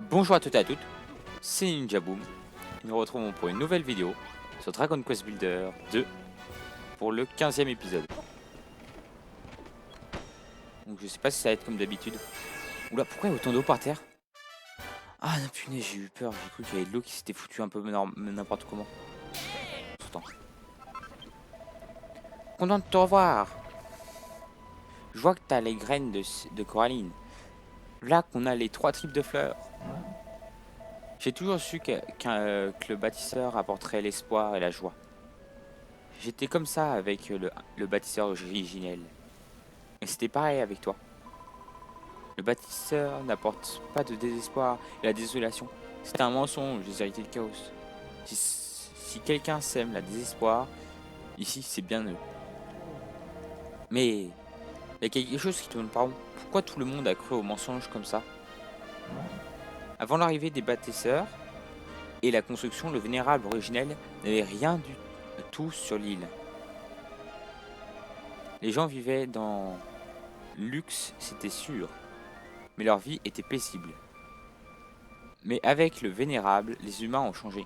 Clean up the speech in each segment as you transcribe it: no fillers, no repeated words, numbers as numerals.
Bonjour à toutes et à toutes, c'est Ninja Boom. Et nous retrouvons pour une nouvelle vidéo sur Dragon Quest Builder 2 pour le 15e épisode. Donc je sais pas si ça va être comme d'habitude. Oula, pourquoi il y a autant d'eau par terre? Ah non, punaise, j'ai eu peur, j'ai cru qu'il y avait de l'eau qui s'était foutue un peu n'importe comment. Pourtant. Content de te revoir. Je vois que t'as les graines de coralline. Là qu'on a les 3 tripes de fleurs. J'ai toujours su que le bâtisseur apporterait l'espoir et la joie. J'étais comme ça avec le bâtisseur originel. Et c'était pareil avec toi. Le bâtisseur n'apporte pas de désespoir et la désolation. C'est un mensonge des héritiers de chaos. Si quelqu'un sème la désespoir, ici c'est bien eux. Mais il y a quelque chose qui tourne pas rond. Pourquoi tout le monde a cru au mensonge comme ça? Avant l'arrivée des bâtisseurs et la construction, le vénérable originel n'avait rien du tout sur l'île. Les gens vivaient dans luxe, c'était sûr, mais leur vie était paisible. Mais avec le vénérable, les humains ont changé.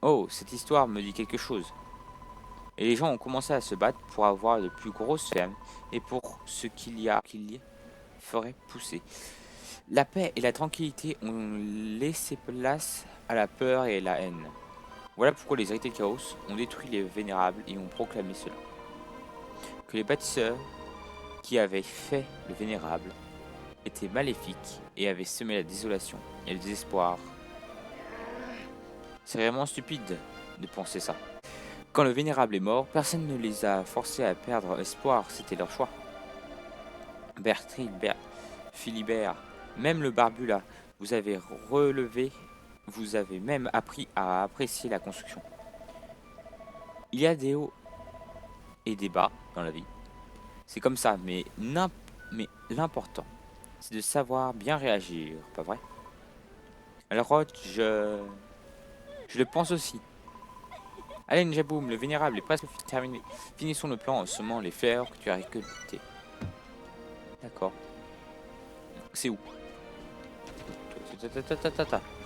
Oh, cette histoire me dit quelque chose. Et les gens ont commencé à se battre pour avoir de plus grosses fermes et pour ce qu'il ferait pousser. La paix et la tranquillité ont laissé place à la peur et à la haine. Voilà pourquoi les héritiers de chaos ont détruit les vénérables et ont proclamé cela. Que les bâtisseurs qui avaient fait le vénérable étaient maléfiques et avaient semé la désolation et le désespoir. C'est vraiment stupide de penser ça. Quand le vénérable est mort, personne ne les a forcés à perdre espoir, c'était leur choix. Bertrand, Philibert, même le barbu là, vous avez relevé, vous avez même appris à apprécier la construction. Il y a des hauts et des bas dans la vie. C'est comme ça, mais l'important, c'est de savoir bien réagir, pas vrai? Alors Roth, je le pense aussi. Allez Njaboum, le vénérable est presque terminé. Finissons le plan en semant les fleurs que tu as récoltées. D'accord. C'est où?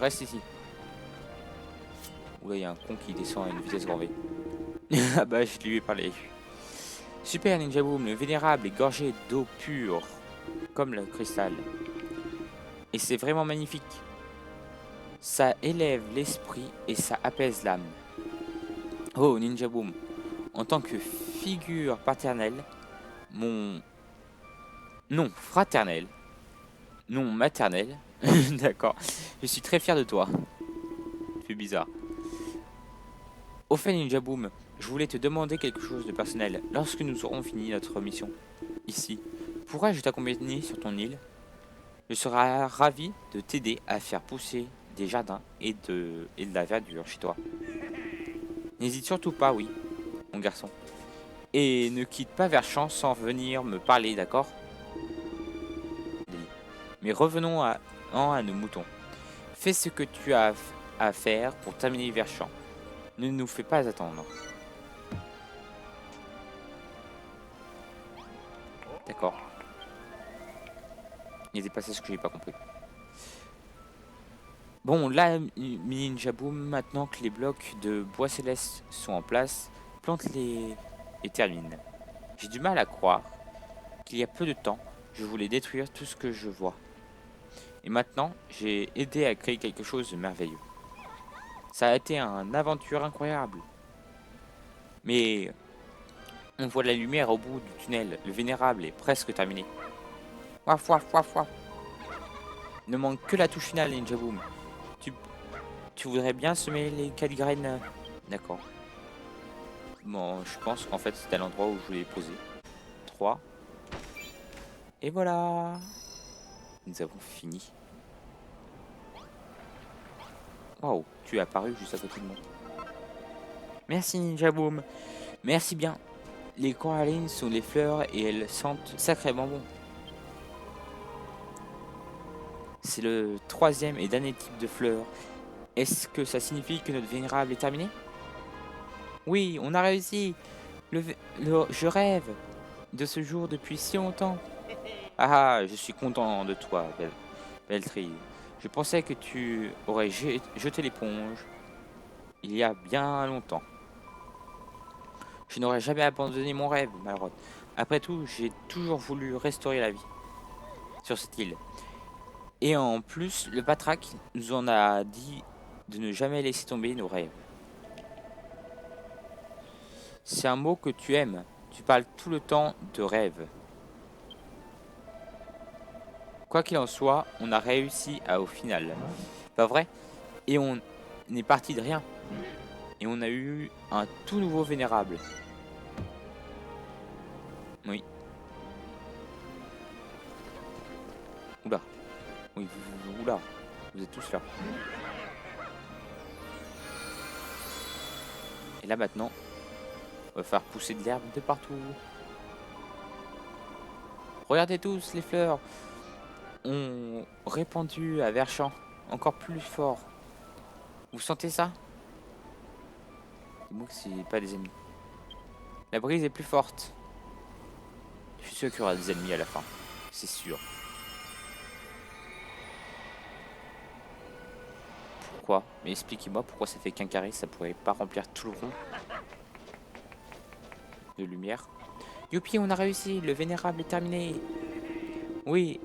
Reste ici. Oula, il y a un con qui descend à une vitesse grand V. Ah bah, je lui ai parlé. Super Ninja Boom, le vénérable est gorgé d'eau pure, comme le cristal. Et c'est vraiment magnifique. Ça élève l'esprit et ça apaise l'âme. Oh Ninja Boom, en tant que figure paternelle, mon... Non, fraternelle. Non, maternelle. D'accord. Je suis très fier de toi. C'est bizarre. Au fait, Ninja Boom, je voulais te demander quelque chose de personnel. Lorsque nous aurons fini notre mission, ici, pourrais-je t'accompagner sur ton île? Je serai ravi de t'aider à faire pousser des jardins et de la verdure chez toi. N'hésite surtout pas, oui, mon garçon. Et ne quitte pas Verchamp sans venir me parler, d'accord? Mais revenons à nos moutons. Fais ce que tu as à faire pour terminer Verchamp. Ne nous fais pas attendre. D'accord. Il y a des passages que j'ai pas compris. Bon, là, Ninja Boom, maintenant que les blocs de bois céleste sont en place, plante-les et termine. J'ai du mal à croire qu'il y a peu de temps, je voulais détruire tout ce que je vois. Et maintenant, j'ai aidé à créer quelque chose de merveilleux. Ça a été une aventure incroyable. Mais on voit la lumière au bout du tunnel. Le vénérable est presque terminé. Waf, waf, waf, waf. Il ne manque que la touche finale, Ninja Boom. Tu voudrais bien semer les 4 graines? D'accord. Bon, je pense qu'en fait, c'était à l'endroit où je voulais les poser. 3. Et voilà. Nous avons fini. Waouh, tu es apparu juste à côté de moi. Merci Ninja Boom. Merci bien. Les corallines sont des fleurs et elles sentent sacrément bon. C'est le 3e et dernier type de fleurs. Est-ce que ça signifie que notre vénérable est terminé? Oui, on a réussi. Je rêve de ce jour depuis si longtemps. Ah, je suis content de toi, Beltry. Je pensais que tu aurais jeté l'éponge il y a bien longtemps. Je n'aurais jamais abandonné mon rêve, Malrod. Après tout, j'ai toujours voulu restaurer la vie sur cette île. Et en plus, le Patrak nous en a dit de ne jamais laisser tomber nos rêves. C'est un mot que tu aimes. Tu parles tout le temps de rêve. Quoi qu'il en soit, on a réussi au final. Pas vrai? Et on est parti de rien. Et on a eu un tout nouveau vénérable. Oui. Oula. Oui, oula. Vous êtes tous là. Et là maintenant, on va faire pousser de l'herbe de partout. Regardez tous les fleurs ont répandu à Verchamp encore plus fort. Vous sentez ça? Dis-moi que c'est pas des ennemis. La brise est plus forte. Je suis sûr qu'il y aura des ennemis à la fin. C'est sûr. Pourquoi? Mais expliquez-moi pourquoi ça fait qu'un carré, ça pourrait pas remplir tout le rond de lumière. Youpi, on a réussi, le vénérable est terminé. Oui,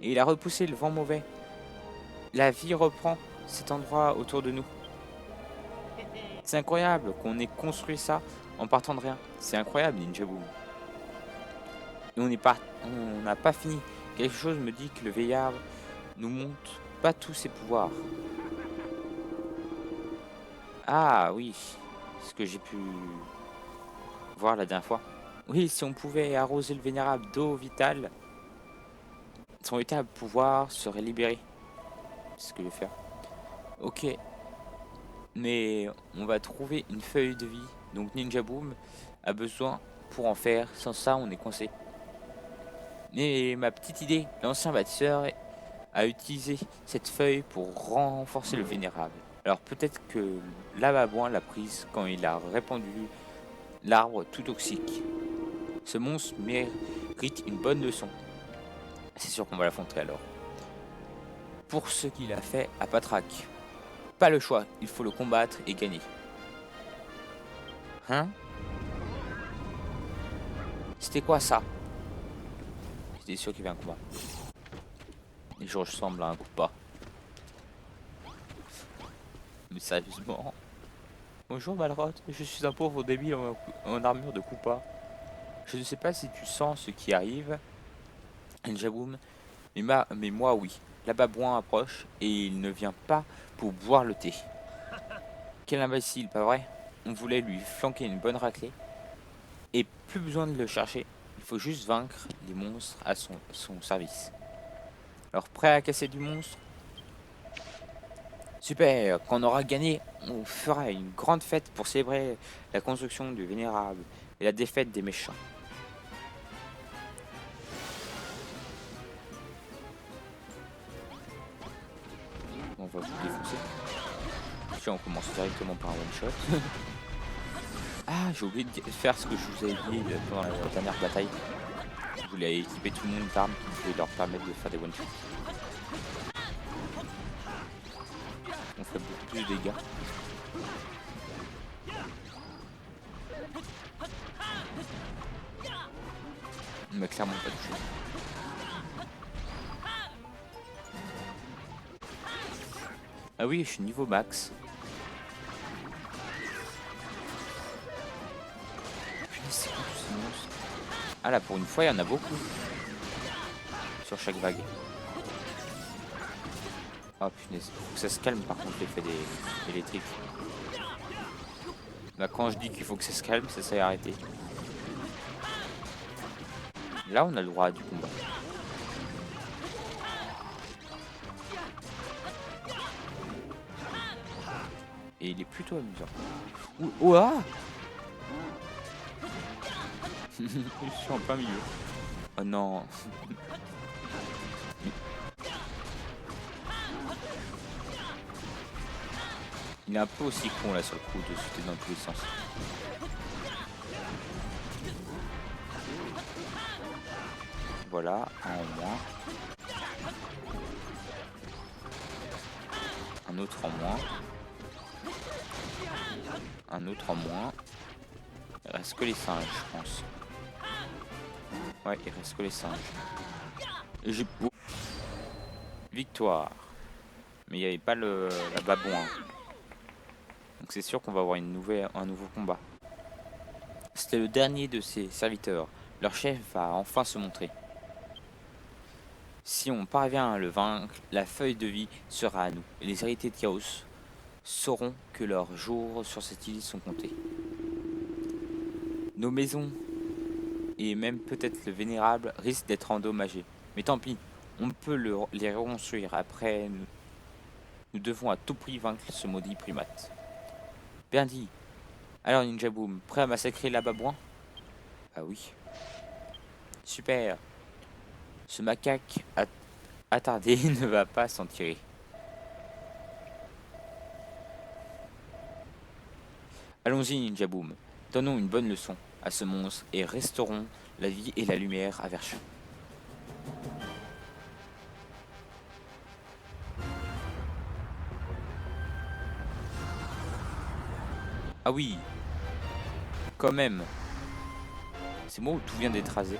et il a repoussé le vent mauvais. La vie reprend cet endroit autour de nous. C'est incroyable qu'on ait construit ça en partant de rien. C'est incroyable, Ninja Boom. Et on n'a pas fini. Quelque chose me dit que le veillard nous montre pas tous ses pouvoirs. Ah oui, ce que j'ai pu voir la dernière fois. Oui, si on pouvait arroser le vénérable d'eau vitale, son véritable pouvoir serait libéré. C'est ce que je vais faire. Ok. Mais on va trouver une feuille de vie. Donc Ninja Boom a besoin pour en faire. Sans ça, on est coincé. Mais ma petite idée, l'ancien bâtisseur a utilisé cette feuille pour renforcer le vénérable. Alors peut-être que Lavabouin l'a prise quand il a répandu l'arbre tout toxique. Ce monstre mérite une bonne leçon. C'est sûr qu'on va l'affronter alors. Pour ce qu'il a fait à Patrak. Pas le choix, il faut le combattre et gagner. Hein? C'était quoi ça? J'étais sûr qu'il y avait un combat. Et je ressemble à un Koopa. Mais sérieusement? Bonjour Malrod, je suis un pauvre débile en armure de Koopa. Je ne sais pas si tu sens ce qui arrive, Njaboum, mais moi oui. Lavabouin approche et il ne vient pas pour boire le thé. Quel imbécile, pas vrai? On voulait lui flanquer une bonne raclée. Et plus besoin de le chercher, il faut juste vaincre les monstres à son service. Alors prêt à casser du monstre? Super, quand on aura gagné, on fera une grande fête pour célébrer la construction du vénérable et la défaite des méchants. On va vous défoncer. Puis on commence directement par un one shot. Ah, j'ai oublié de faire ce que je vous avais dit pendant la dernière bataille. Je voulais équiper tout le monde d'armes qui pouvaient leur permettre de faire des one shots. On fait beaucoup plus de dégâts. On m'a clairement pas touché. Ah oui, je suis niveau max. Putain, c'est quoi tous ces monstres? Ah là, pour une fois, il y en a beaucoup. Sur chaque vague. Oh punaise, faut que ça se calme par contre l'effet des électriques. Bah quand je dis qu'il faut que ça se calme, ça s'est arrêté. Là on a le droit à du combat. Et il est plutôt amusant. Ouh ah je suis en plein milieu. Oh non. Il est un peu aussi con là sur le coup de sauter dans tous les sens. Voilà, un en moins. Un autre en moins. Un autre en moins. Il reste que les singes, je pense. Ouais, il reste que les singes. Et j'ai... Victoire. Mais il n'y avait pas la babouin. Donc c'est sûr qu'on va avoir un nouveau combat. C'était le dernier de ses serviteurs. Leur chef va enfin se montrer. Si on parvient à le vaincre, la feuille de vie sera à nous. Et les héritiers de Chaos sauront que leurs jours sur cette île sont comptés. Nos maisons, et même peut-être le Vénérable, risquent d'être endommagés. Mais tant pis, on peut les reconstruire. Après, nous devons à tout prix vaincre ce maudit primate. Bien dit. Alors Ninja Boom, prêt à massacrer la babouin? Ah oui. Super. Ce macaque attardé ne va pas s'en tirer. Allons-y Ninja Boom, donnons une bonne leçon à ce monstre et restaurons la vie et la lumière à Verschun. Ah oui, quand même. C'est moi où tout vient d'être rasé.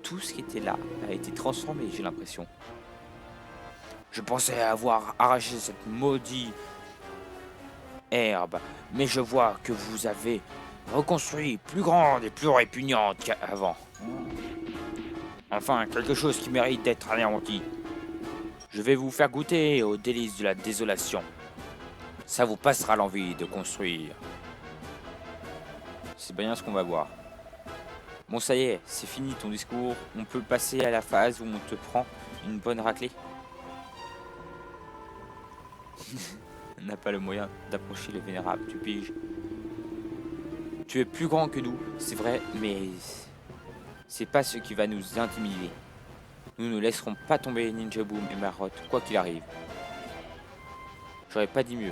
Tout ce qui était là a été transformé, j'ai l'impression. Je pensais avoir arraché cette maudite herbe, mais je vois que vous avez reconstruit plus grande et plus répugnante qu'avant. Enfin, quelque chose qui mérite d'être anéanti. Je vais vous faire goûter aux délices de la désolation. Ça vous passera l'envie de construire. C'est bien ce qu'on va voir. Bon, ça y est, c'est fini ton discours. On peut passer à la phase où on te prend une bonne raclée. On n'a pas le moyen d'approcher le Vénérable, tu piges. Tu es plus grand que nous, c'est vrai, mais c'est pas ce qui va nous intimider. Nous ne laisserons pas tomber Ninja Boom et Marotte, quoi qu'il arrive. J'aurais pas dit mieux.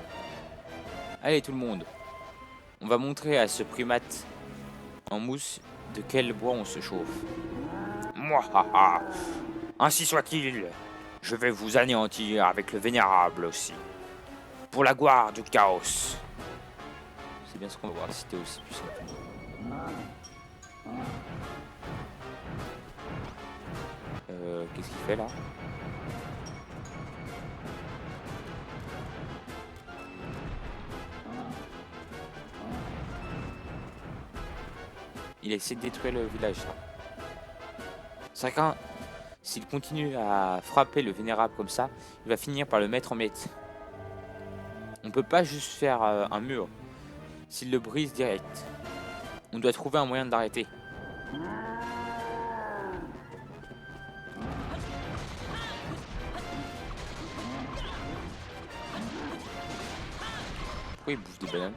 Allez tout le monde, on va montrer à ce primate en mousse de quel bois on se chauffe. Mouahaha, ainsi soit-il, je vais vous anéantir avec le Vénérable aussi. Pour la gloire du chaos. C'est bien ce qu'on va voir si t'es aussi puissant que nous. Qu'est-ce qu'il fait là? Il essaie de détruire le village là. Chacun, s'il continue à frapper le Vénérable comme ça, il va finir par le mettre en miettes. On peut pas juste faire un mur. S'il le brise direct. On doit trouver un moyen d'arrêter. Pourquoi il bouffe des bananes?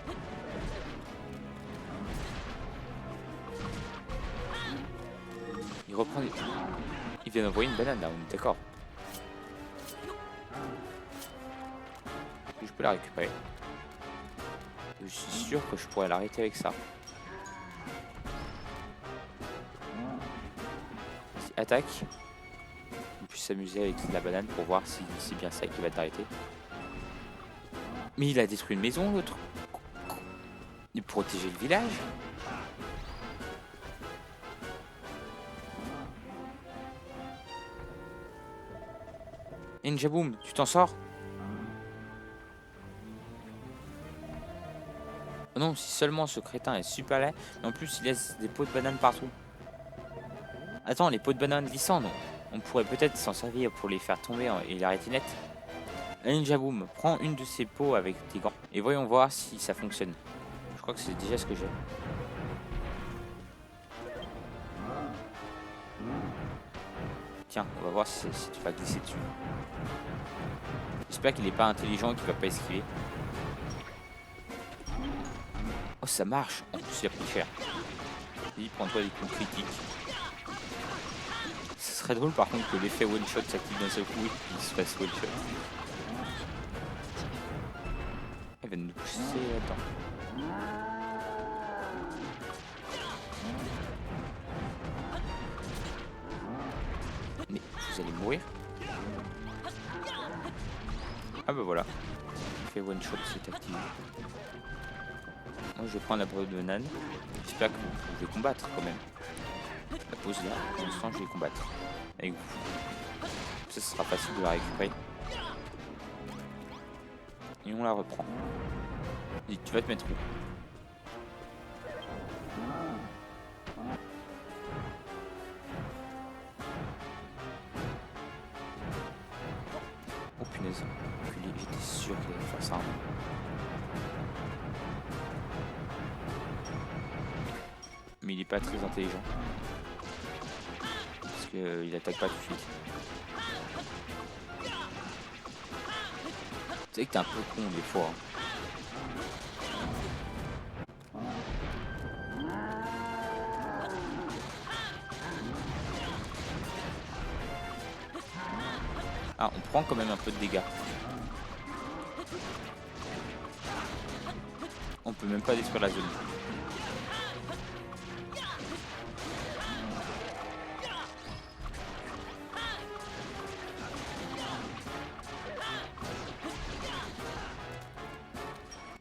Il reprend des... Il vient d'envoyer une banane là, on est d'accord. Je peux la récupérer. Je suis sûr que je pourrais l'arrêter avec ça. Attaque. On puisse s'amuser avec la banane pour voir si c'est bien ça qui va t'arrêter. Mais il a détruit une maison, l'autre. Il protégeait le village. Ninja Boom, tu t'en sors? Oh non, si seulement ce crétin est super laid, mais en plus il laisse des pots de banane partout. Attends, les pots de banane glissants, non? On pourrait peut-être s'en servir pour les faire tomber et l'arrêter net. Ninja Boom, prends une de ces pots avec tes gants et voyons voir si ça fonctionne. Je crois que c'est déjà ce que j'ai. Tiens, on va voir si tu vas glisser dessus. J'espère qu'il n'est pas intelligent et qu'il va pas esquiver. Oh, ça marche. En plus, il a pris cher. Vas-y, prends-toi des coups critiques. Ce serait drôle par contre que l'effet one-shot s'active d'un seul coup et qu'il se fasse one-shot. Il va nous pousser là-dedans. Mais vous allez mourir. Ah bah voilà. Fait one shot, c'est activé. Moi je vais prendre la brûle de Nan. J'espère que vous pouvez combattre quand même. La pause là, pour l'instant je vais combattre avec vous. Ça sera facile de la récupérer. Et on la reprend. Et tu vas te mettre où? Oh punaise, j'étais sûr qu'il allait faire ça. Mais il est pas très intelligent. Parce qu'il attaque pas tout de suite. Tu sais que t'es un peu con des fois. Ah, on prend quand même un peu de dégâts. On peut même pas détruire la zone.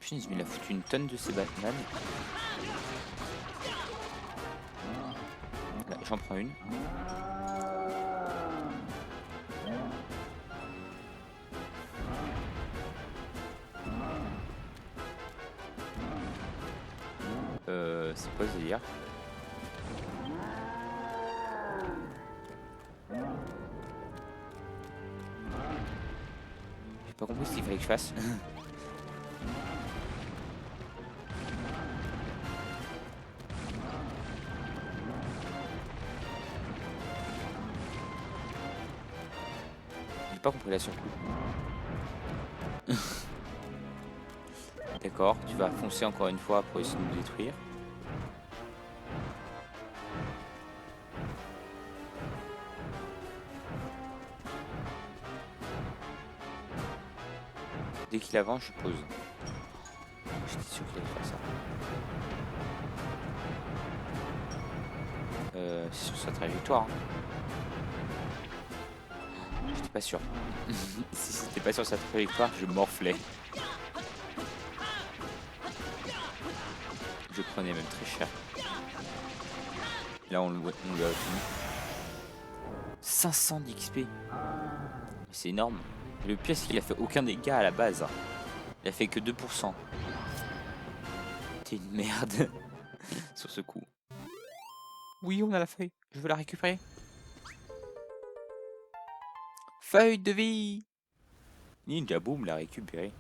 Putain, mais il a foutu une tonne de ces bananes. Là, j'en prends une. C'est quoi ce délire? J'ai pas compris ce qu'il fallait que je fasse. J'ai pas compris la surcoupe. D'accord, tu vas foncer encore une fois pour essayer de nous détruire. Dès qu'il avance, je pose. J'étais sûr qu'il allait faire ça. C'est sur sa trajectoire. Hein. J'étais pas sûr. Si c'était pas sur sa trajectoire, je morflais. Je prenais même très cher. Là, on lui a obtenu 500 d'XP. C'est énorme. Et le pire, c'est qu'il a fait aucun dégât à la base. Il a fait que 2%. T'es une merde sur ce coup. Oui, on a la feuille. Je veux la récupérer. Feuille de vie. Ninja Boom l'a récupéré.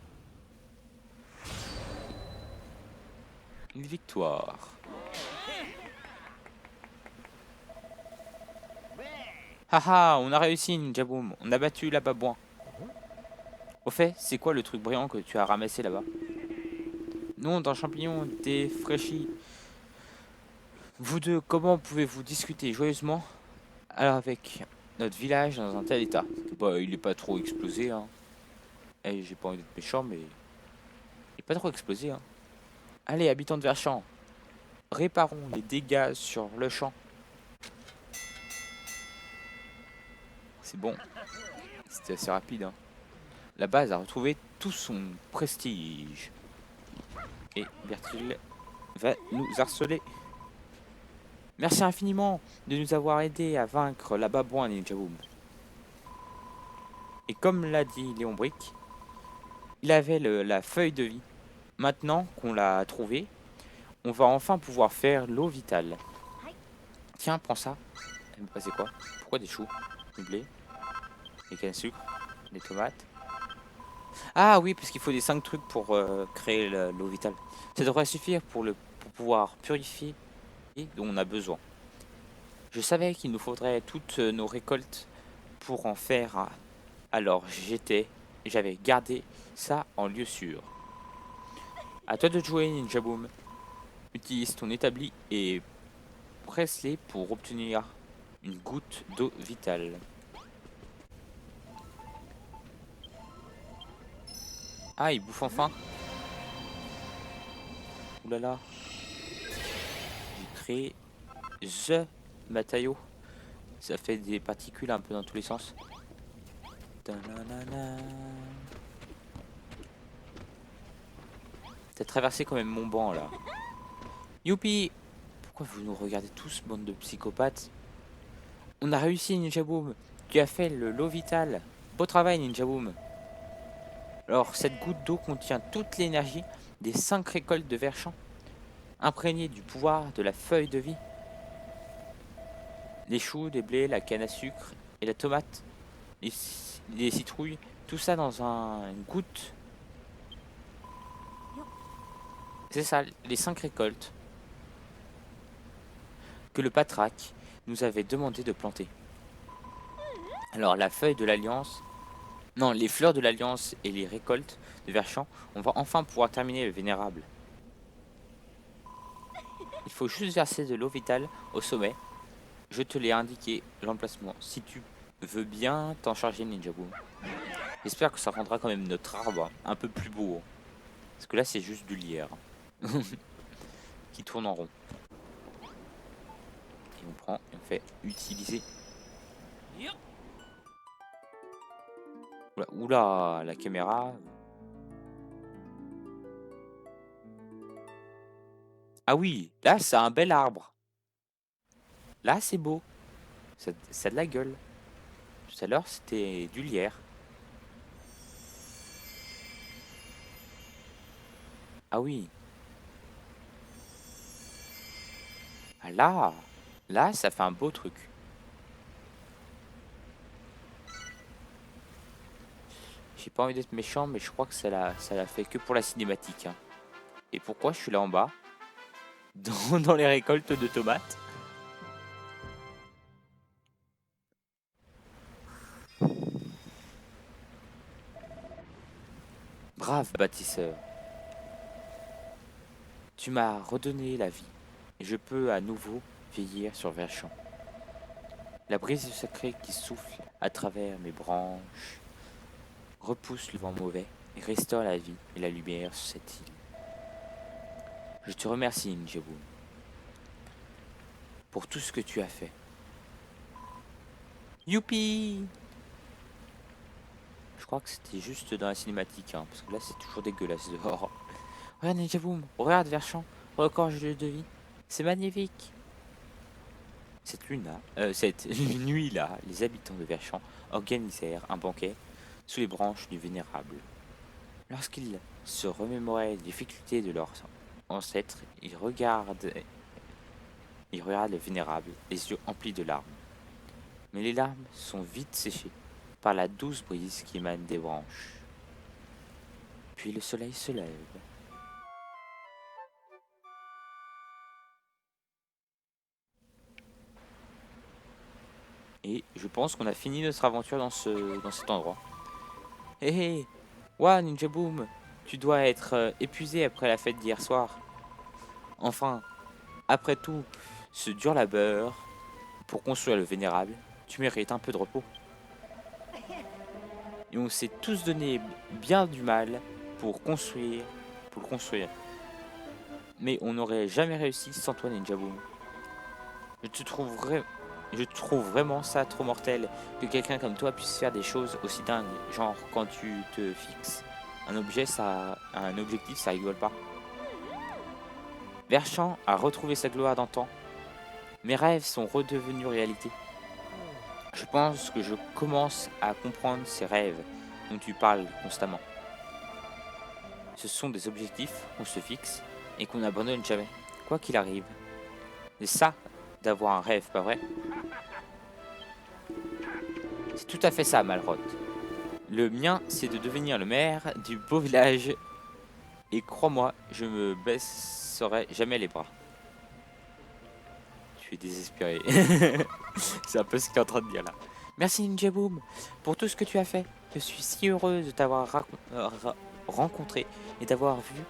Une victoire. Haha, on a réussi Ninja Boom. On a battu la babouin. Au fait, c'est quoi le truc brillant que tu as ramassé là-bas? Non, d'un champignon défraîchi. Vous deux, comment pouvez-vous discuter joyeusement avec notre village dans un tel état? Bah, il est pas trop explosé, hein. Eh, j'ai pas envie d'être méchant, mais il est pas trop explosé, hein. Allez, habitants de Verchamp, réparons les dégâts sur le champ. C'est bon, c'était assez rapide, hein. La base a retrouvé tout son prestige. Et Bertil va nous harceler. Merci infiniment de nous avoir aidé à vaincre la babouin Ninja Boom. Et comme l'a dit Léon Brick, il avait la feuille de vie. Maintenant qu'on l'a trouvée, on va enfin pouvoir faire l'eau vitale. Tiens, prends ça. Elle me passait quoi? Pourquoi des choux? Du blé? Des cannes à sucre? Des tomates? Ah oui, parce qu'il faut des 5 trucs pour créer l'eau vitale. Ça devrait suffire pour pouvoir purifier dont on a besoin. Je savais qu'il nous faudrait toutes nos récoltes pour en faire. Alors j'avais gardé ça en lieu sûr. À toi de jouer, Ninja Boom. Utilise ton établi et presse-les pour obtenir une goutte d'eau vitale. Ah, il bouffe enfin. Ouh là là. J'ai créé The matériau. Ça fait des particules un peu dans tous les sens. T'as traversé quand même mon banc là. Youpi! Pourquoi vous nous regardez tous, bande de psychopathes? On a réussi, Ninja Boom. Tu as fait le lot vital. Beau travail, Ninja Boom. Alors, cette goutte d'eau contient toute l'énergie des 5 récoltes de Ver-Champ, imprégnées du pouvoir de la feuille de vie. Les choux, les blés, la canne à sucre et la tomate, les citrouilles, tout ça dans une goutte. C'est ça, les 5 récoltes que le Patraque nous avait demandé de planter. Alors, la feuille de l'Alliance... Non, les fleurs de l'Alliance et les récoltes de Ver-Champ, on va enfin pouvoir terminer le Vénérable. Il faut juste verser de l'eau vitale au sommet. Je te l'ai indiqué, l'emplacement. Si tu veux bien t'en charger, Ninja Boom. J'espère que ça rendra quand même notre arbre un peu plus beau. Parce que là, c'est juste du lierre. Qui tourne en rond. Et on prend et on fait utiliser. Oula, oula, la caméra. Ah oui, là, c'est un bel arbre. Là, c'est beau. Ça a de la gueule. Tout à l'heure, c'était du lierre. Ah oui. Ah là, ça fait un beau truc. J'ai pas envie d'être méchant, mais je crois que ça l'a fait que pour la cinématique. Hein. Et pourquoi je suis là en bas dans les récoltes de tomates? Brave bâtisseur. Tu m'as redonné la vie. Et je peux à nouveau vieillir sur Ver-Champ. La brise sacrée qui souffle à travers mes branches repousse le vent mauvais et restaure la vie et la lumière sur cette île. Je te remercie, Ninjaboom, pour tout ce que tu as fait. Youpi! Je crois que c'était juste dans la cinématique, hein, parce que là c'est toujours dégueulasse dehors. Regarde Ninjaboom, regarde Ver-Champ, record jeu de vie. C'est magnifique! Cette nuit-là, les habitants de Ver-Champ organisèrent un banquet sous les branches du Vénérable. Lorsqu'ils se remémoraient les difficultés de leurs ancêtres, ils regardent le Vénérable, les yeux emplis de larmes. Mais les larmes sont vite séchées par la douce brise qui émane des branches. Puis le soleil se lève. Et je pense qu'on a fini notre aventure dans cet endroit. Hé hé! Ouah, Ninja Boom! Tu dois être épuisé après la fête d'hier soir. Enfin, après tout ce dur labeur pour construire le Vénérable, tu mérites un peu de repos. Et on s'est tous donné bien du mal pour le construire. Mais on n'aurait jamais réussi sans toi, Ninja Boom. Je trouve vraiment ça trop mortel que quelqu'un comme toi puisse faire des choses aussi dingues. Genre quand tu te fixes un objectif, ça rigole pas. Ver-Champ a retrouvé sa gloire d'antan. Mes rêves sont redevenus réalité. Je pense que je commence à comprendre ces rêves dont tu parles constamment. Ce sont des objectifs qu'on se fixe et qu'on n'abandonne jamais, quoi qu'il arrive. C'est ça d'avoir un rêve, pas vrai? C'est tout à fait ça, Malrod. Le mien, c'est de devenir le maire du beau village. Et crois-moi, je me baisserai jamais les bras. Tu es désespéré. C'est un peu ce qu'il est en train de dire là. Merci Ninja Boom pour tout ce que tu as fait. Je suis si heureuse de t'avoir rencontré et d'avoir vu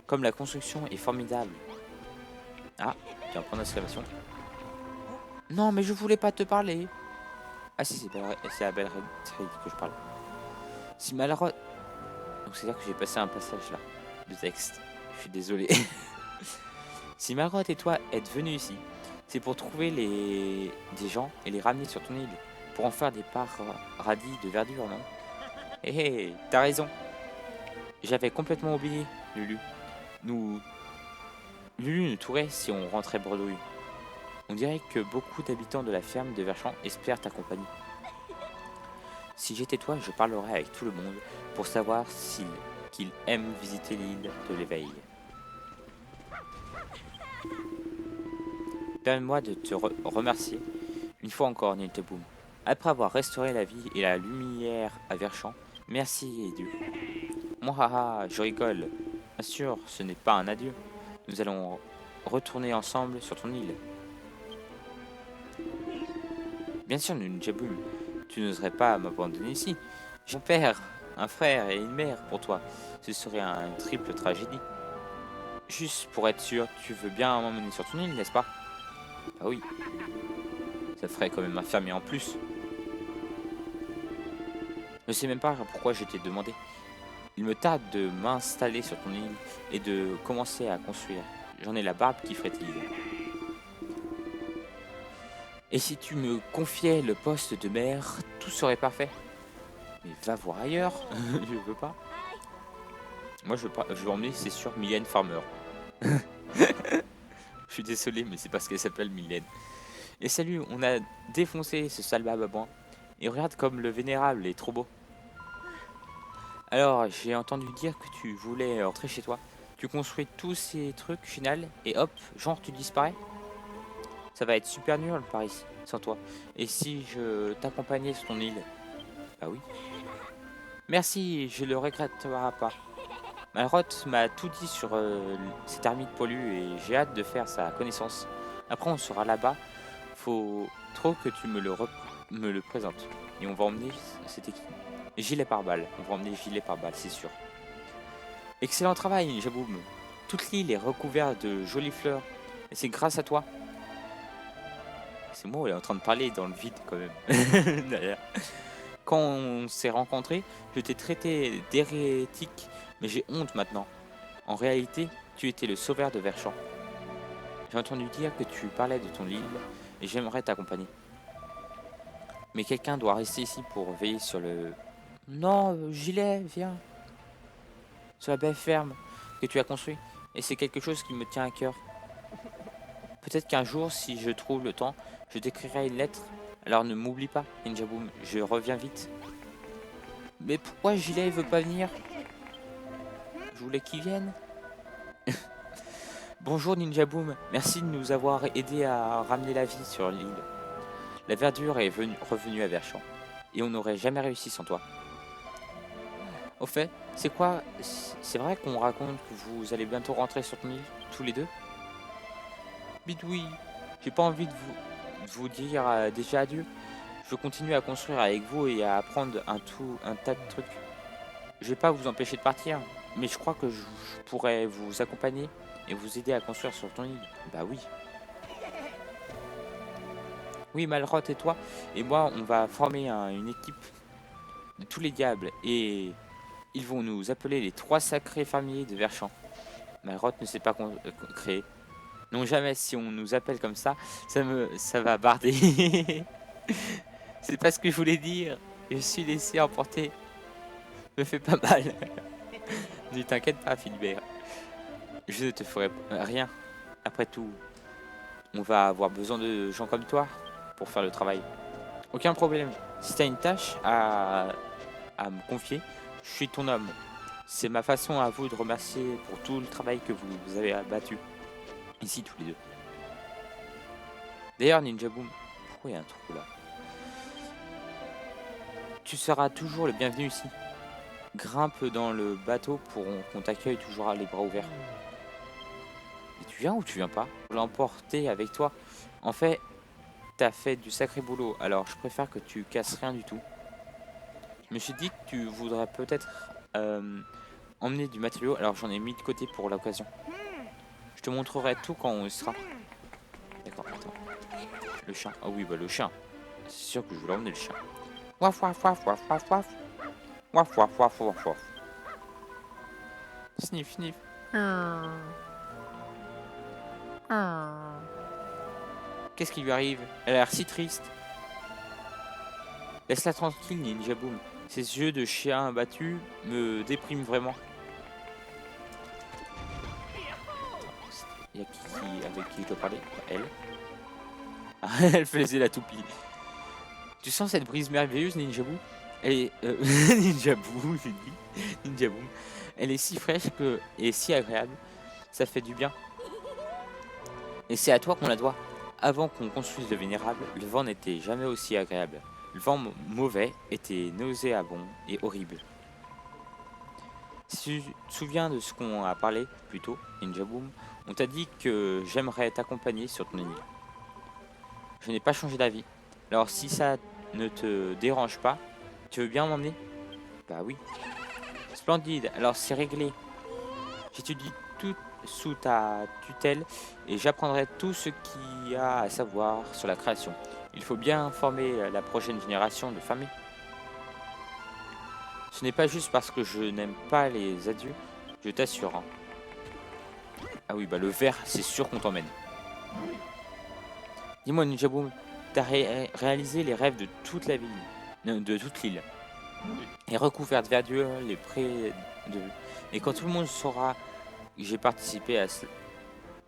comme la construction est formidable. Ah, tu vas prendre l'exclamation. Non, mais je voulais pas te parler. Ah si, c'est la belle Red que je parle. Si Malrod... Donc c'est-à-dire que j'ai passé un passage là, de texte. Je suis désolé. Si Malrod et toi êtes venus ici, C'est pour trouver des gens et les ramener sur ton île. Pour en faire des paradis de verdure, non? Hé hé, t'as raison. J'avais complètement oublié, Lulu. Nous... Lulu nous tuerait si on rentrait bredouille. On dirait que beaucoup d'habitants de la ferme de Verchamp espèrent ta compagnie. Si j'étais toi, je parlerais avec tout le monde pour savoir qu'ils aiment visiter l'île de l'éveil. Permets-moi de te remercier une fois encore, Nilteboom. Après avoir restauré la vie et la lumière à Verchamp, merci et Dieu. Moi, haha, je rigole. Bien sûr, ce n'est pas un adieu. Nous allons retourner ensemble sur ton île. Bien sûr, Nunjaboom, tu n'oserais pas m'abandonner ici. J'ai mon père, un frère et une mère pour toi. Ce serait une triple tragédie. Juste pour être sûr, tu veux bien m'emmener sur ton île, n'est-ce pas? Ah oui. Ça ferait quand même un fermier en plus. Je ne sais même pas pourquoi je t'ai demandé. Il me tarde de m'installer sur ton île et de commencer à construire. J'en ai la barbe qui frétille. Et si tu me confiais le poste de maire, tout serait parfait. Mais va voir ailleurs, je veux pas. Moi je veux emmener, c'est sûr, Mylène Farmer. Je suis désolé, mais c'est parce qu'elle s'appelle Mylène. Et salut, on a défoncé ce sale babouin. Et regarde comme le vénérable est trop beau. Alors, j'ai entendu dire que tu voulais rentrer chez toi. Tu construis tous ces trucs final et hop, genre tu disparais. Ça va être super nul par ici, sans toi. Et si je t'accompagnais sur ton île? Bah oui. Merci, je le regretterai pas. Malroth m'a tout dit sur cette ermite pollue et j'ai hâte de faire sa connaissance. Après on sera là-bas. Faut trop que tu me le présentes. Et on va emmener, c'était qui? Gilet pare-balles. On va emmener gilet pare-balles, c'est sûr. Excellent travail, Jaboum. Toute l'île est recouverte de jolies fleurs. Et c'est grâce à toi. C'est moi, il est en train de parler dans le vide quand même. D'ailleurs. Quand on s'est rencontrés, je t'ai traité d'hérétique, mais j'ai honte maintenant. En réalité, tu étais le sauveur de Verchamp. J'ai entendu dire que tu parlais de ton île et j'aimerais t'accompagner. Mais quelqu'un doit rester ici pour veiller sur le... Non, Gilet, viens. Sur la belle ferme que tu as construite. Et c'est quelque chose qui me tient à cœur. Peut-être qu'un jour, si je trouve le temps, je t'écrirai une lettre. Alors ne m'oublie pas, Ninjaboom, je reviens vite. Mais pourquoi Gilet veut pas venir? Je voulais qu'il vienne. Bonjour Ninjaboom, merci de nous avoir aidé à ramener la vie sur l'île. La verdure est revenue à Verchamp. Et on n'aurait jamais réussi sans toi. Au fait, c'est quoi? C'est vrai qu'on raconte que vous allez bientôt rentrer sur ton île, tous les deux? Bidoui, j'ai pas envie de vous dire déjà adieu. Je veux continuer à construire avec vous et à apprendre un tas de trucs. Je vais pas vous empêcher de partir, mais je crois que je pourrais vous accompagner et vous aider à construire sur ton île. Bah oui. Oui, Malroth et toi et moi, on va former une équipe de tous les diables et ils vont nous appeler les 3 sacrés fermiers de Verchamp. Malroth ne sait pas créer. Non, jamais, si on nous appelle comme ça va barder. C'est pas ce que je voulais dire. Je suis laissé emporter. Me fais pas mal. Ne t'inquiète pas, Philibert. Je ne te ferai rien. Après tout, on va avoir besoin de gens comme toi pour faire le travail. Aucun problème. Si t'as une tâche à me confier, je suis ton homme. C'est ma façon à vous de remercier pour tout le travail que vous avez abattu. Ici, tous les deux. D'ailleurs, Ninjaboom, pourquoi il y a un trou là? Tu seras toujours le bienvenu ici. Grimpe dans le bateau pour qu'on t'accueille toujours les bras ouverts. Et tu viens ou tu viens pas? L'emporter avec toi. En fait, t'as fait du sacré boulot, alors je préfère que tu casses rien du tout. Je me suis dit que tu voudrais peut-être emmener du matériau, alors j'en ai mis de côté pour l'occasion. Je te montrerai tout quand on y sera. D'accord, attends. Le chien. Ah oui, bah le chien. C'est sûr que je vais l'emmener le chien. Waf waf waf waf waf waf. Waf waf waf waf waf. Sniff sniff. Qu'est-ce qui lui arrive? Elle a l'air si triste. Laisse-la tranquille, Ninja Boom. Ses yeux de chien abattu me dépriment vraiment. Il y a avec qui je dois parler? Elle. Ah, elle faisait la toupie. Tu sens cette brise merveilleuse, Ninja Boom? Elle est... Ninja Boom, j'ai dit. Ninja Boom. Elle est si fraîche et si agréable. Ça fait du bien. Et c'est à toi qu'on la doit. Avant qu'on construise le Vénérable, le vent n'était jamais aussi agréable. Le vent mauvais était nauséabond et horrible. Si tu te souviens de ce qu'on a parlé plus tôt, Ninja Boom, on t'a dit que j'aimerais t'accompagner sur ton île. Je n'ai pas changé d'avis. Alors si ça ne te dérange pas, tu veux bien m'emmener? Bah oui. Splendide, alors c'est réglé. J'étudie tout sous ta tutelle et j'apprendrai tout ce qu'il y a à savoir sur la création. Il faut bien former la prochaine génération de familles. Ce n'est pas juste parce que je n'aime pas les adieux, je t'assure. Hein. Ah oui, bah le vert, c'est sûr qu'on t'emmène. Dis-moi, Ninja Boom, t'as réalisé les rêves de toute la ville, de toute l'île. Et recouverte de verdure, les prés de... Et quand tout le monde saura que j'ai participé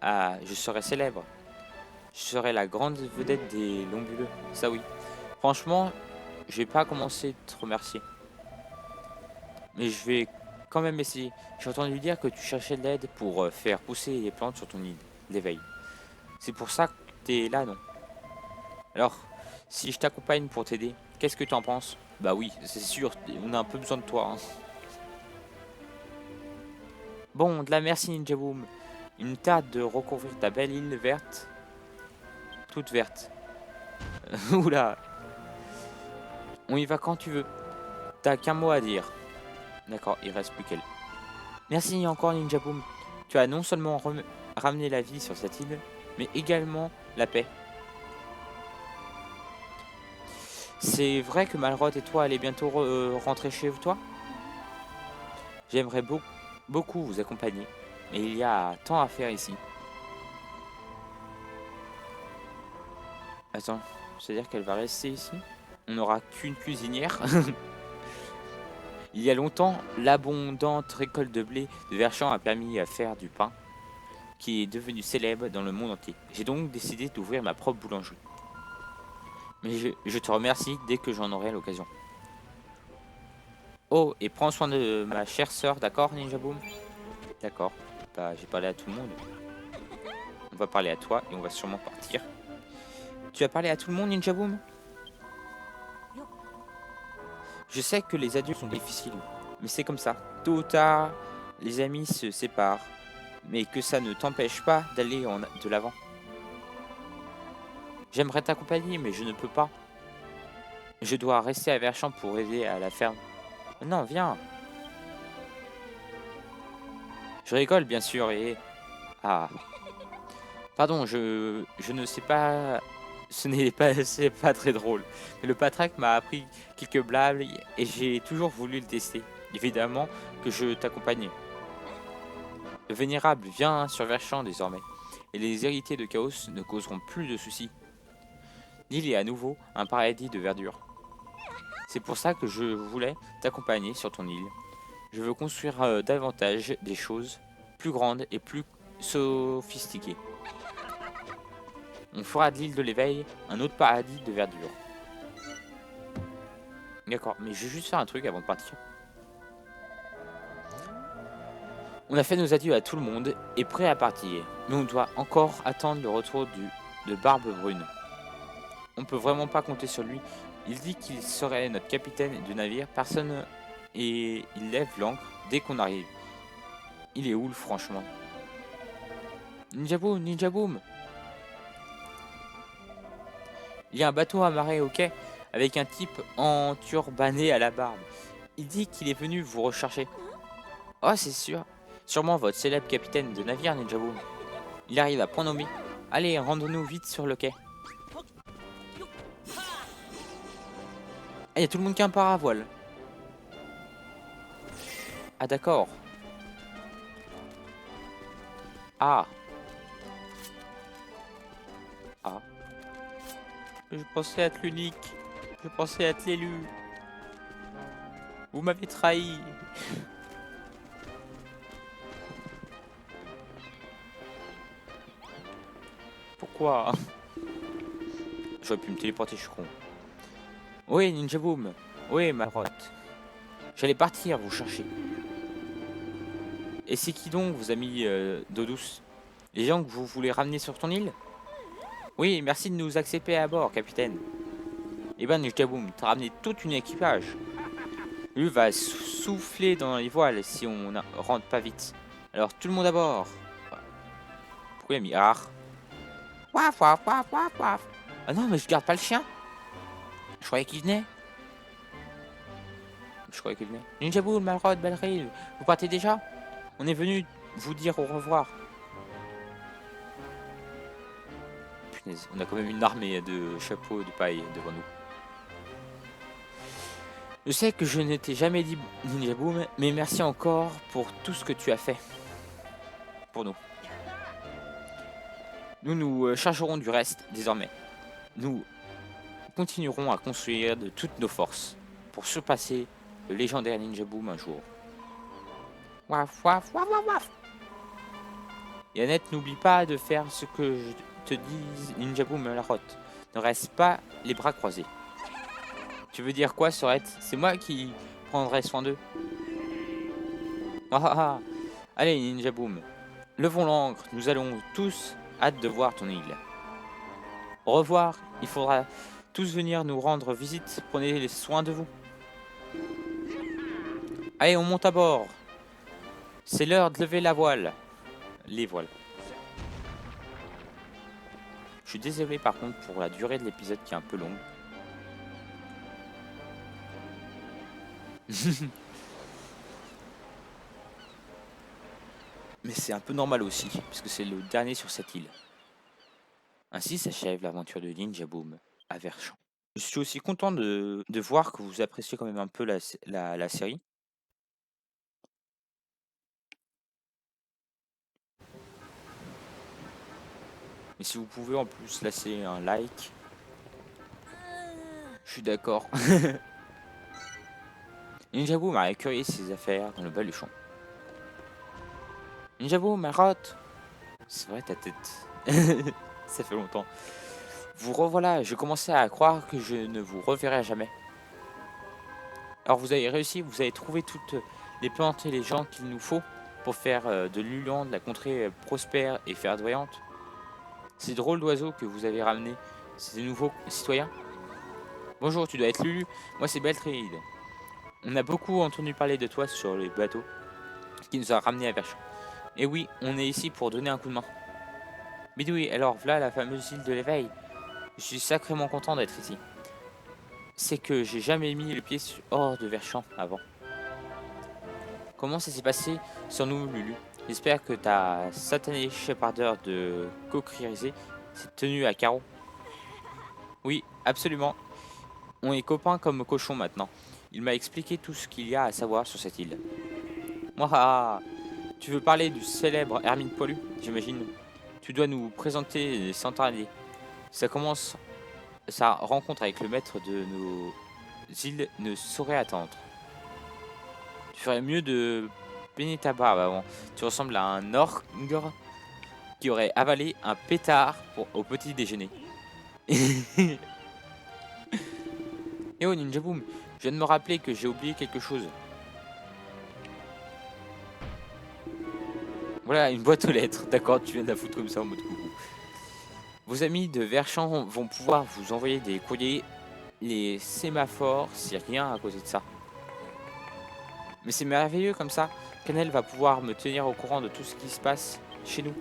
je serai célèbre. Je serai la grande vedette des Lombuleux. Ça oui. Franchement, je vais pas commencer à te remercier. Mais je vais quand même essayer. J'ai entendu dire que tu cherchais de l'aide pour faire pousser les plantes sur ton île d'éveil. C'est pour ça que t'es là, non? Alors, si je t'accompagne pour t'aider, qu'est-ce que tu en penses? Bah oui, c'est sûr, on a un peu besoin de toi. Hein. Bon, de la merci Ninja Boom. Il me tarde de recouvrir ta belle île verte. Toute verte. Oula. On y va quand tu veux. T'as qu'un mot à dire. D'accord, il reste plus qu'elle. Merci encore Ninja Boom. Tu as non seulement ramené la vie sur cette île, mais également la paix. C'est vrai que Malrod et toi allez bientôt rentrer chez toi? J'aimerais beaucoup vous accompagner, mais il y a tant à faire ici. Attends, c'est-à-dire qu'elle va rester ici? On n'aura qu'une cuisinière? Il y a longtemps, l'abondante récolte de blé de Verchamp a permis à faire du pain, qui est devenu célèbre dans le monde entier. J'ai donc décidé d'ouvrir ma propre boulangerie. Mais je te remercie dès que j'en aurai l'occasion. Oh, et prends soin de ma chère sœur, d'accord, Ninja Boom? D'accord. Bah, j'ai parlé à tout le monde. On va parler à toi et on va sûrement partir. Tu as parlé à tout le monde, Ninja Boom? Je sais que les adultes sont difficiles, mais c'est comme ça. Tôt ou tard, les amis se séparent, mais que ça ne t'empêche pas d'aller de l'avant. J'aimerais t'accompagner, mais je ne peux pas. Je dois rester à Verchamp pour aider à la ferme. Non, viens. Je rigole, bien sûr, et... Ah. Pardon, je ne sais pas... c'est pas très drôle. Mais le Patraque m'a appris quelques blagues et j'ai toujours voulu le tester. Évidemment que je t'accompagnais. Le Vénérable vient sur Verchamp désormais, et les héritiers de Chaos ne causeront plus de soucis. L'île est à nouveau un paradis de verdure. C'est pour ça que je voulais t'accompagner sur ton île. Je veux construire davantage des choses plus grandes et plus sophistiquées. On fera de l'île de l'éveil un autre paradis de verdure. D'accord, mais je vais juste faire un truc avant de partir. On a fait nos adieux à tout le monde et prêt à partir. Mais on doit encore attendre le retour de Barbe Brune. On peut vraiment pas compter sur lui. Il dit qu'il serait notre capitaine de navire. Personne et il lève l'ancre dès qu'on arrive. Il est où, franchement? Ninja Boom, Ninja Boom! Il y a un bateau amarré au quai avec un type enturbané à la barbe. Il dit qu'il est venu vous rechercher. Oh, c'est sûr. Sûrement votre célèbre capitaine de navire, Ninja Boom. Il arrive à point nommé. Allez, rendons-nous vite sur le quai. Ah, il y a tout le monde qui a un paravoile. Ah, d'accord. Ah. Ah. Je pensais être l'unique. Je pensais être l'élu. Vous m'avez trahi. Pourquoi? J'aurais pu me téléporter, je suis con. Oui, Ninja Boom. Oui, Marotte. J'allais partir vous chercher. Et c'est qui donc vous a mis d'eau douce? Les gens que vous voulez ramener sur ton île? Oui, merci de nous accepter à bord, capitaine. Eh ben, Ninja Boom, t'as ramené toute une équipage. Lui va souffler dans les voiles si on rentre pas vite. Alors, tout le monde à bord. Pourquoi il a mis ar? Waf, waf, waf, waf, waf. Ah non, mais je garde pas le chien. Je croyais qu'il venait. Ninja Boom, Malrod, Balril, vous partez déjà? On est venu vous dire au revoir. Punaise, on a quand même une armée de chapeaux de paille devant nous. Je sais que je ne t'ai jamais dit Ninja Boom, mais merci encore pour tout ce que tu as fait pour nous. Nous nous chargerons du reste désormais. Nous continuerons à construire de toutes nos forces pour surpasser le légendaire Ninja Boom un jour. Waf, waf, waf, waf, waf. Yannette, n'oublie pas de faire ce que je te dis, Ninja Boom la rote. Ne reste pas les bras croisés. Tu veux dire quoi, Sorette? C'est moi qui prendrai soin d'eux. Ah ah ah. Allez, Ninja Boom. Levons l'ancre, nous allons tous hâte de voir ton île. Au revoir, il faudra tous venir nous rendre visite, prenez soin de vous. Allez, on monte à bord. C'est l'heure de lever la voile. Les voiles. Je suis désolé par contre pour la durée de l'épisode qui est un peu longue. Mais c'est un peu normal aussi, puisque c'est le dernier sur cette île. Ainsi s'achève l'aventure de Ninja Boom à Verschamp. Je suis aussi content de voir que vous appréciez quand même un peu la série. Mais si vous pouvez en plus laisser un like, je suis d'accord. Ninja Boom a écueillé ses affaires dans le baluchon. Ninja Boom, Marotte. C'est vrai ta tête. Ça fait longtemps. Vous revoilà, je commençais à croire que je ne vous reverrai jamais. Alors vous avez réussi, vous avez trouvé toutes les plantes et les gens qu'il nous faut pour faire de Luland la contrée prospère et verdoyante. Ces drôles d'oiseaux que vous avez ramenés, c'est des nouveaux citoyens? Bonjour, tu dois être Lulu, moi c'est Beltride. On a beaucoup entendu parler de toi sur les bateaux qui nous a ramenés à Verschamp. Et oui, on est ici pour donner un coup de main. Bidouille, alors voilà la fameuse île de l'éveil. Je suis sacrément content d'être ici. C'est que j'ai jamais mis le pied hors de Verschamp avant. Comment ça s'est passé sans nous, Lulu? J'espère que ta satanée chépardeur de coquillerisé s'est tenue à carreau. Oui, absolument. On est copains comme cochons maintenant. Il m'a expliqué tout ce qu'il y a à savoir sur cette île. Moi, tu veux parler du célèbre Hermine Poilu, j'imagine. Tu dois nous présenter les Centraliers. Ça commence. Sa rencontre avec le maître de nos îles ne saurait attendre. Tu ferais mieux de peigner ta barbe avant. Tu ressembles à un ogre qui aurait avalé un pétard au petit déjeuner. Et oh Ninja Boom, je viens de me rappeler que j'ai oublié quelque chose. Voilà, une boîte aux lettres. D'accord, tu viens de la foutre comme ça en mode coucou. Vos amis de Verschamp vont pouvoir vous envoyer des courriers, les sémaphores, si rien à cause de ça. Mais c'est merveilleux comme ça. Cannelle va pouvoir me tenir au courant de tout ce qui se passe chez nous.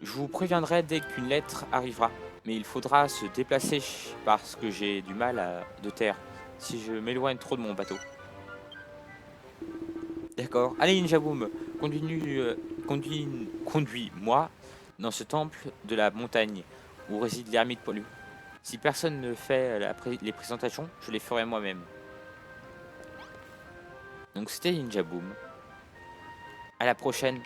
Je vous préviendrai dès qu'une lettre arrivera. Mais il faudra se déplacer parce que j'ai du mal de terre si je m'éloigne trop de mon bateau. D'accord. Allez Ninja Boom, conduis-moi dans ce temple de la montagne où réside l'ermite Poilu. Si personne ne fait les présentations, je les ferai moi-même. Donc c'était Ninja Boom. À la prochaine.